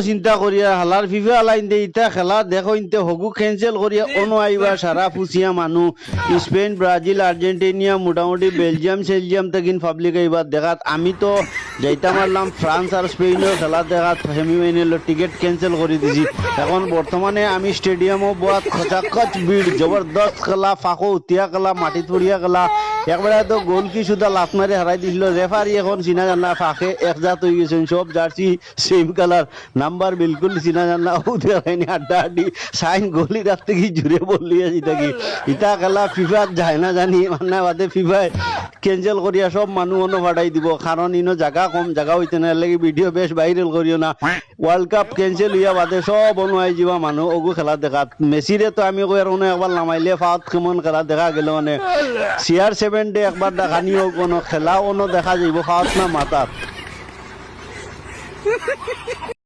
চিন্তা করিয়া হালার ফিফা লাইন দে ইটা খেলা দেখো ইনতে হগু ক্যান্সেল করিয়া অনো আইবা সারা ফুসিয়া মানুষ স্পেন ব্রাজিল আর্জেন্টিনা মোটামুটি বেলজিয়াম সেলজিয়াম থেকে পাবলিক আইবার দেখাত আমি তো যাইতে মারলাম ফ্রান্স আর স্পেনের খেলা দেখাত সেমিফাইনালের টিকিট ক্যান্সেল করে দিছি এখন বর্তমানে আমি স্টেডিয়ামও বোয়াত খচাখচ ভিড় জবরদস্ত খেলা ফাঁকো উঠিয়া খেলা মাটিত পড়িয়া খেলা একবারে তো গোল কি সুদা লাফ মারি হারাই দিছিল রেফারি এখন চিনা জানা ফাঁকে একজাত হয়ে গেছেন সব জার্সি সেম কালার নাম্বার বিলকুল চিনা জানা উঠাইনি আড্ডা আড্ডি সাইন গলি রাত থেকে জুড়ে বললি আছি থাকি ইটা খেলা ফিফাত যায় না জানি মানে বাদে ফিফায় ক্যান্সেল করিয়া সব মানুষ অন্য ফাটাই দিব কারণ ইনো জায়গা কম জায়গা হইতে না লাগে ভিডিও বেশ ভাইরাল করিও না ওয়ার্ল্ড কাপ ক্যান্সেল হইয়া বাদে সব অনুয়াই যাবা মানুষ ওগু খেলা দেখাত মেসিরে তো আমি কই আর একবার নামাইলে ফাত কেমন খেলা দেখা গেল মানে CR7 একবার দেখা নিও কোনো খেলা অন্য দেখা যাইব ফাত না মাতাত